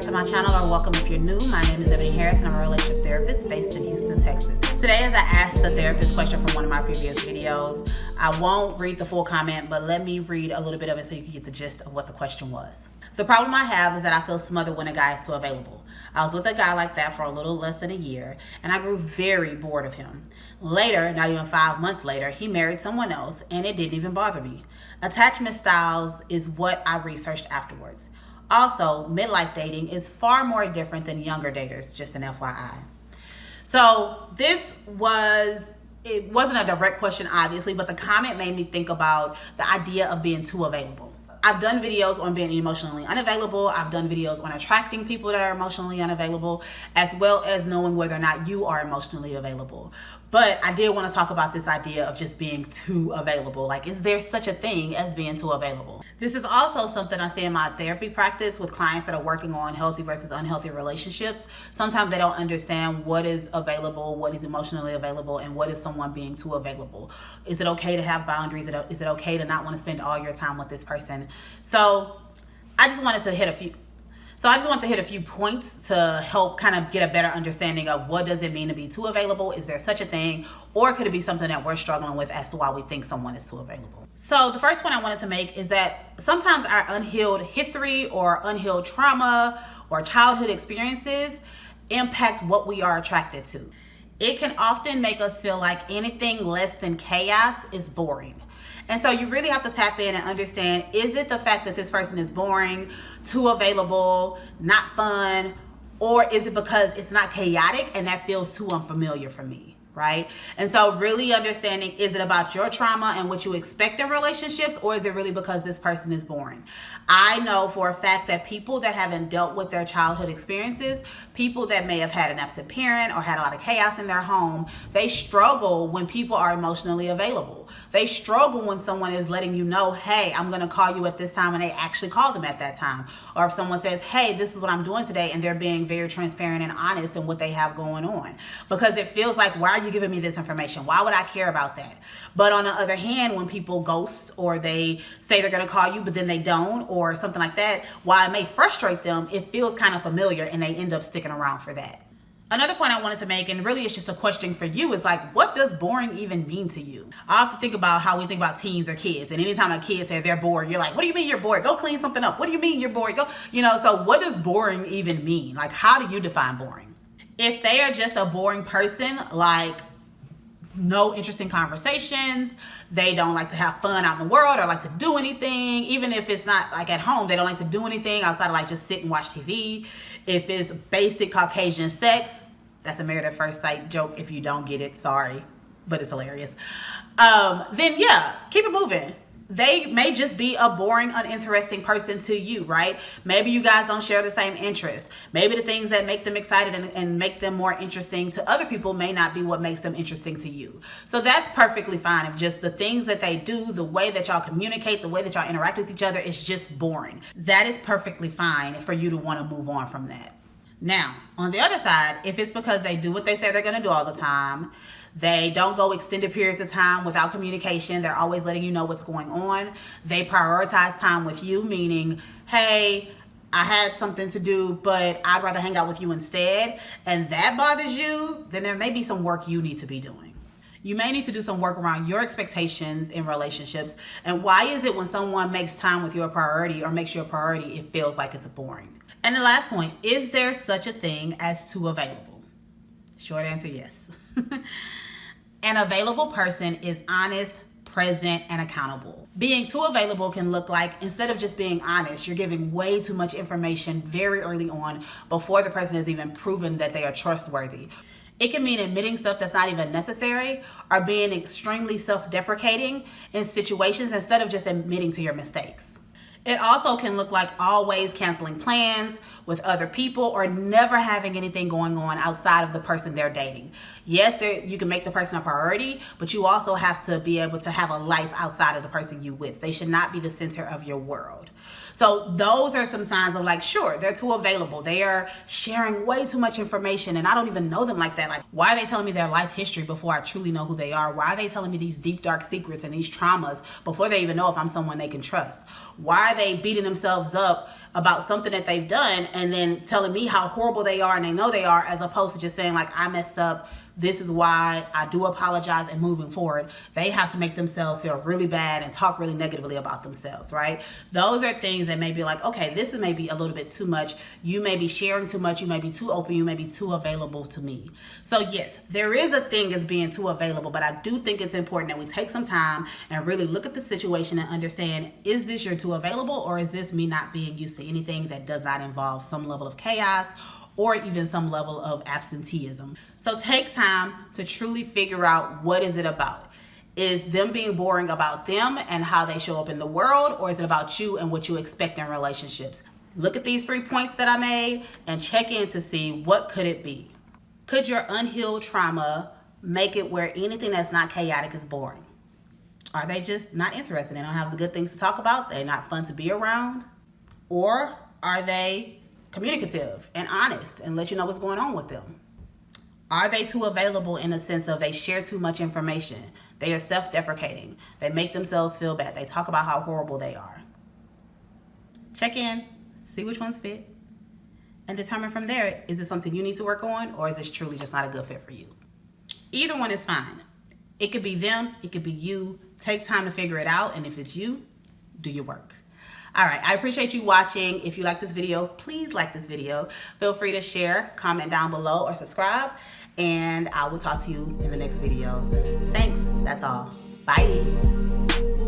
to my channel, or welcome if you're new. My name is Eboni Harris and I'm a relationship therapist based in Houston, Texas. Today, as I asked the therapist question from one of my previous videos, I won't read the full comment, but let me read a little bit of it so you can get the gist of what the question was. The problem I have is that I feel smothered when a guy is too available. I was with a guy like that for a little less than a year, and I grew very bored of him. Later, not even 5 months later, he married someone else, and it didn't even bother me. Attachment styles is what I researched afterwards. Also, midlife dating is far more different than younger daters, just an FYI. So it wasn't a direct question, obviously, but the comment made me think about the idea of being too available. I've done videos on being emotionally unavailable. I've done videos on attracting people that are emotionally unavailable, as well as knowing whether or not you are emotionally available. But I did want to talk about this idea of just being too available. Like, is there such a thing as being too available? This is also something I see in my therapy practice with clients that are working on healthy versus unhealthy relationships. Sometimes they don't understand what is available, what is emotionally available, and what is someone being too available. Is it okay to have boundaries? Is it okay to not want to spend all your time with this person? So I just wanted to hit a few points to help kind of get a better understanding of what does it mean to be too available. Is there such a thing? Or could it be something that we're struggling with as to why we think someone is too available? So the first point I wanted to make is that sometimes our unhealed history or unhealed trauma or childhood experiences impact what we are attracted to. It can often make us feel like anything less than chaos is boring. And so you really have to tap in and understand, is it the fact that this person is boring, too available, not fun, or is it because it's not chaotic and that feels too unfamiliar for me, right? And so really understanding, is it about your trauma and what you expect in relationships, or is it really because this person is boring? I know for a fact that people that haven't dealt with their childhood experiences, people that may have had an absent parent or had a lot of chaos in their home, they struggle when people are emotionally available. They struggle when someone is letting you know, hey, I'm going to call you at this time, and they actually call them at that time. Or if someone says, hey, this is what I'm doing today, and they're being very transparent and honest in what they have going on. Because it feels like, why are you giving me this information? Why would I care about that? But on the other hand, when people ghost or they say they're going to call you, but then they don't, or something like that, while it may frustrate them, it feels kind of familiar and they end up sticking around for that. Another point I wanted to make, and really it's just a question for you, is like, what does boring even mean to you? I have to think about how we think about teens or kids. And anytime a kid says they're bored, you're like, what do you mean you're bored? Go clean something up. What do you mean you're bored? Go, so what does boring even mean? Like, how do you define boring? If they are just a boring person, like no interesting conversations, they don't like to have fun out in the world or like to do anything, even if it's not like at home, they don't like to do anything outside of like just sit and watch TV. If it's basic Caucasian sex, that's a Married at First Sight joke. If you don't get it, sorry, but it's hilarious. Then yeah, keep it moving. They may just be a boring, uninteresting person to you, right? Maybe you guys don't share the same interests. Maybe the things that make them excited and make them more interesting to other people may not be what makes them interesting to you. So that's perfectly fine if just the things that they do, the way that y'all communicate, the way that y'all interact with each other is just boring. That is perfectly fine for you to want to move on from that. Now, on the other side, if it's because they do what they say they're going to do all the time, they don't go extended periods of time without communication, they're always letting you know what's going on, they prioritize time with you, meaning, hey, I had something to do, but I'd rather hang out with you instead, and that bothers you, then there may be some work you need to be doing. You may need to do some work around your expectations in relationships. And why is it when someone makes time with your priority or makes your priority, it feels like it's boring? And the last point, is there such a thing as too available? Short answer, yes. An available person is honest, present, and accountable. Being too available can look like, instead of just being honest, you're giving way too much information very early on before the person has even proven that they are trustworthy. It can mean admitting stuff that's not even necessary or being extremely self-deprecating in situations instead of just admitting to your mistakes. It also can look like always canceling plans with other people or never having anything going on outside of the person they're dating. Yes, you can make the person a priority, but you also have to be able to have a life outside of the person you with. They should not be the center of your world. So those are some signs of like, sure, they're too available. They are sharing way too much information and I don't even know them like that. Like, why are they telling me their life history before I truly know who they are? Why are they telling me these deep, dark secrets and these traumas before they even know if I'm someone they can trust? Why are they beating themselves up about something that they've done and then telling me how horrible they are and they know they are, as opposed to just saying like, I messed up, this is why, I do apologize, and moving forward. They have to make themselves feel really bad and talk really negatively about themselves, right? Those are things that may be like, okay, this is maybe a little bit too much. You may be sharing too much. You may be too open. You may be too available to me. So yes, there is a thing as being too available, but I do think it's important that we take some time and really look at the situation and understand, is this your too available, or is this me not being used to anything that does not involve some level of chaos or even some level of absenteeism. So take time to truly figure out, what is it about? Is them being boring about them and how they show up in the world, or is it about you and what you expect in relationships? Look at these 3 points that I made and check in to see, what could it be? Could your unhealed trauma make it where anything that's not chaotic is boring? Are they just not interested? They don't have the good things to talk about? They're not fun to be around? Or are they communicative and honest and let you know what's going on with them? Are they too available in the sense of they share too much information? They are self-deprecating. They make themselves feel bad. They talk about how horrible they are. Check in, see which ones fit, and determine from there, is it something you need to work on, or is this truly just not a good fit for you? Either one is fine. It could be them, it could be you. Take time to figure it out, and if it's you, do your work. All right, I appreciate you watching. If you like this video, please like this video. Feel free to share, comment down below, or subscribe, and I will talk to you in the next video. Thanks, that's all. Bye.